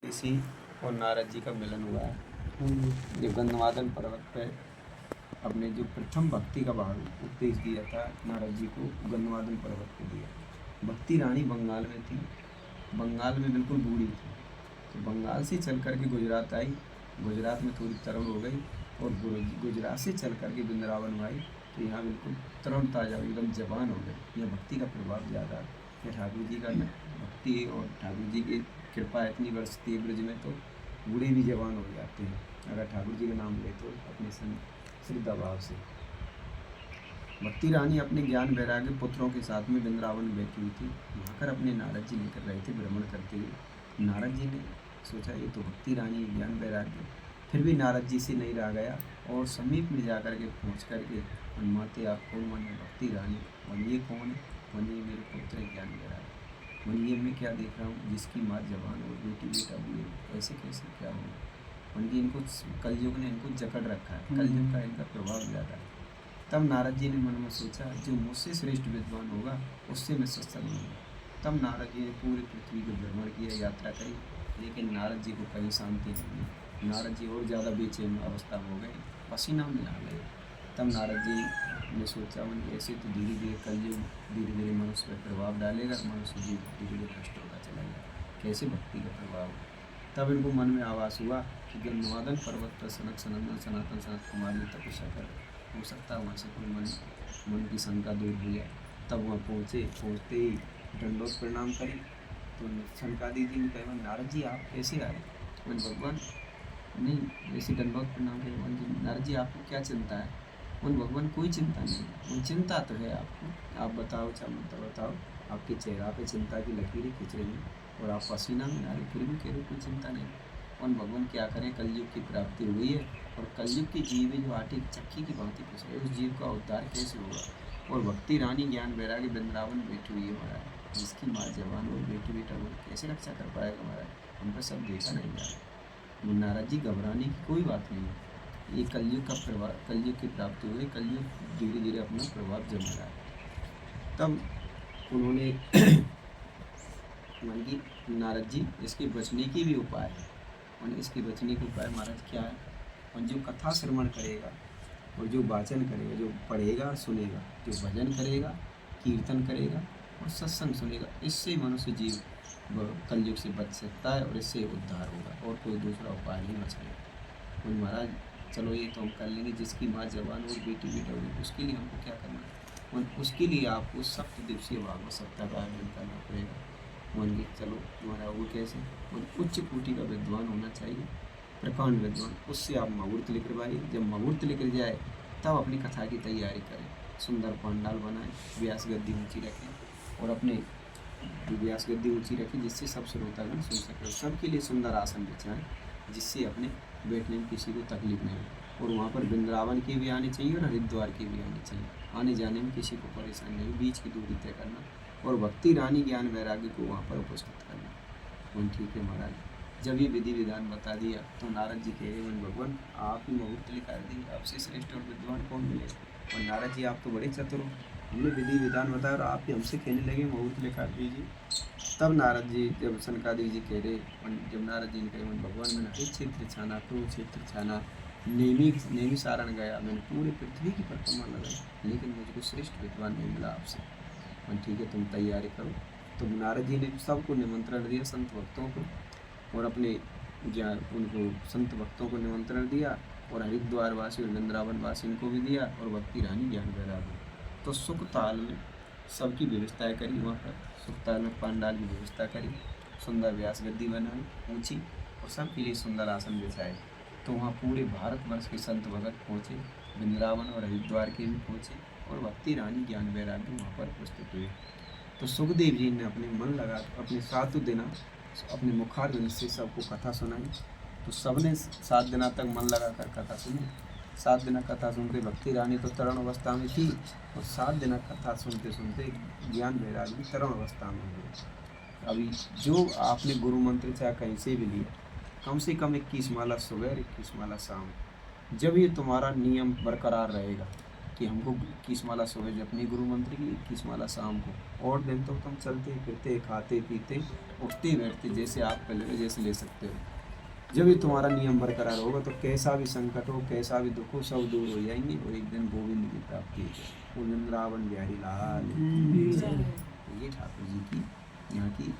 ऋषि और नारद जी का मिलन हुआ है। जो गंधमादन पर्वत पे अपने जो प्रथम भक्ति का भाव उपदेश दिया था नारद जी को, गंधमादन पर्वत पे दिया। भक्ति रानी बंगाल में थी, बंगाल में बिल्कुल बूढ़ी थी, तो बंगाल से चल करके गुजरात आई, गुजरात में थोड़ी तरुण हो गई और गुजरात से चल करके वृंदावन में आई, तो यहाँ बिल्कुल तरुण ताजा एकदम जवान हो गई। यह भक्ति का प्रभाव ज़्यादा है। ठाकुर जी का भक्ति और ठाकुर जी की कृपा इतनी बरसती है ब्रज में, तो बूढ़े भी जवान हो जाते हैं अगर ठाकुर जी का नाम ले तो अपने श्रद्धा भाव से। भक्ति रानी अपने ज्ञान वैराग्य पुत्रों के साथ में वृंदावन में बैठी हुई थी। वहाँ कर अपने नारद जी लेकर रहे थे भ्रमण करते हुए। नारद जी ने सोचा ये तो भक्ति रानी ज्ञान वैराग्य, फिर भी नारद जी से नहीं रह गया और समीप में जा कर के पहुँच करके माते आप कौन? मन भक्ति रानी। मन ये कौन है? मन ये मेरे पुत्र ज्ञान वैराग्य। मन ये मैं क्या देख रहा हूँ जिसकी माँ जवान और बेटी बेटा भी ऐसे कैसे क्या होगा? मन ये इनको कलयुग ने इनको जकड़ रखा है, कलयुग का इनका प्रभाव ज़्यादा है। तब नारद जी ने मन में सोचा जो मुझसे श्रेष्ठ विद्वान होगा उससे मैं सत्संग लूँगा। तब नारद जी ने पूरी पृथ्वी को भ्रमण किया, यात्रा करी, लेकिन नारद जी को कहीं शांति नहीं मिली। नारद जी और ज़्यादा बेचैन अवस्था में हो गए, पसीना में आ गए। तब नारद जी ने सोचा मन ऐसे तो धीरे धीरे कलयुग धीरे धीरे मनुष्य पर प्रभाव डालेगा, मनुष्य जीव धीरे धीरे नष्ट होता चला गया, कैसे भक्ति का प्रभाव। तब इनको मन में आवास हुआ कि गंधमादन पर्वत पर सनक सनंदन सनातन सनत कुमार ने तपस्या कर, हो सकता है वहाँ से कोई मन की शंका दूर हो जाए। तब वहाँ पहुँचते ही दंडोत प्रणाम करी, तो शंकादी जी ने कहा नारद जी आप कैसे आए? मन भगवान नहीं ऐसे दंडोत प्रणाम करे। नारद जी आपको क्या चिंता है? उन भगवान कोई चिंता नहीं, उन चिंता तो है आपको, आप बताओ चाहे बताओ, आपके चेहरा पे चिंता की लकीरें खींच रही हैं और आप पसीना में आ रहे, फिर भी कह रहे कोई चिंता नहीं। उन भगवान क्या करें, कलयुग की प्राप्ति हुई है और कलयुग की जीव जो आटे की चक्की की भांति कुछ है, उस जीव का उद्धार कैसे होगा? और भक्ति रानी ज्ञान वैराग्य वृंदावन बैठी हुई है महाराज, जिसकी माँ जवान और बेटी बेटा वो कैसे रक्षा कर पाएगा महाराज? हमको सब देखा नहीं जा रहा। नारद जी घबराने की कोई बात नहीं है, ये कलयुग का प्रभाव, कलयुग की प्राप्ति हुई, कलयुग धीरे धीरे अपना प्रभाव जमा रहा है। तब उन्होंने मान की नारद जी इसके बचने की भी उपाय है, और इसके बचने के उपाय महाराज क्या है? और जो कथा श्रवण करेगा और जो वाचन करेगा, जो पढ़ेगा सुनेगा, जो भजन करेगा कीर्तन करेगा और सत्संग सुनेगा, इससे मनुष्य जीव कलयुग से बच सकता है और इससे उद्धार होगा, और कोई दूसरा उपाय नहीं बचेगा। और महाराज चलो ये तो हम कर लेंगे, जिसकी माँ जवान और बेटी बेटा होगी उसके लिए हमको क्या करना है? और उसके लिए आपको सप्त दिवसीय भागवत सप्ताह का आयोजन करना पड़ेगा। मान के चलो तुम्हारा वो कैसे? और उच्च कोटि का विद्वान होना चाहिए, प्रकांड विद्वान, उससे आप मुहूर्त लेकर भाई, जब मुहूर्त लेकर जाए तब अपनी कथा की तैयारी करें, सुंदर पंडाल बनाएं, व्यास गद्दी ऊँची रखें और अपने व्यास गद्दी ऊँची रखें जिससे सब श्रोतागण सुन सके। सबके लिए सुंदर आसन बिछाएं जिससे अपने बैठने में किसी को तकलीफ नहीं हो। और वहाँ पर वृंदावन के भी आने चाहिए और हरिद्वार के भी आने चाहिए, आने जाने में किसी को परेशानी नहीं, बीच की दूरी तय करना और भक्ति रानी ज्ञान वैराग्य को वहाँ पर उपस्थित करना। मन ठीक है महाराज। जब ये विधि विधान बता दिया तो नारद जी कह रहे मन भगवान आप ही मुहूर्त लिखा दी, आपसे श्रेष्ठ और विद्वान कौन मिले? और नारद जी आप तो बड़े चतुर हो, हमने विधि विधान बताया और आप ही हमसे कहने लगे मुहूर्त लिखा दीजिए। तब नारद जी जब सनकादिक जी कह रहे, जब नारद जी ने कहे भगवान मैंने हर क्षेत्र छाना, कुरुक्षेत्र छाना, नेमी सारण गया, मैंने पूरी पृथ्वी की परिक्रमा लगाई, लेकिन मुझको श्रेष्ठ विद्वान नहीं मिला आपसे। ठीक है तुम तैयारी करो। तो नारद जी ने सबको निमंत्रण दिया, संत भक्तों को और अपने ज्ञान उनको संत भक्तों को निमंत्रण दिया और हरिद्वार वासी और वृंदावन वासी इनको भी दिया और भक्ति रानी ज्ञान वैराग्य। तो सुखताल में सबकी व्यवस्थाएँ करी, वहाँ पर सुखताल में पंडाल की व्यवस्था करी, सुंदर व्यास गद्दी बनाई ऊँची और सबके लिए सुंदर आसन बिछाए। तो वहाँ पूरे भारतवर्ष के संत भगत पहुँचे, वृंदावन और हरिद्वार के भी पहुँचे और भक्ति रानी ज्ञान वैराग्य वहाँ पर उपस्थित हुए। तो सुखदेव जी ने अपने मन लगा अपने 7 दिन अपने मुखारविंद से सबको कथा सुनाई। तो सबने 7 दिन तक मन लगा कर कथा सुनी। 7 दिन कथा सुनते भक्ति रानी तो तरुण अवस्था में थी और 7 दिन कथा सुनते सुनते ज्ञान वैराग्य भी तरुण अवस्था में हुए। अभी जो आपने गुरु मंत्र चाहे कहीं से भी लिया, कम से कम 21 माला सुबह 21 माला शाम, जब ये तुम्हारा नियम बरकरार रहेगा कि हमको 21 माला सुबह जपनी गुरु मंत्र की, 21 माला शाम को, और दिन तो तुम चलते फिरते खाते पीते उठते बैठते जैसे आप पहले जैसे ले सकते हो। जब भी तुम्हारा नियम बरकरार होगा तो कैसा भी संकट हो, कैसा भी दुख हो, सब दूर हो जाएंगे और एक दिन गोविंद की प्राप्ति हो। वृंदावन बिहारी लाल। ये ठाकुर जी की यहाँ की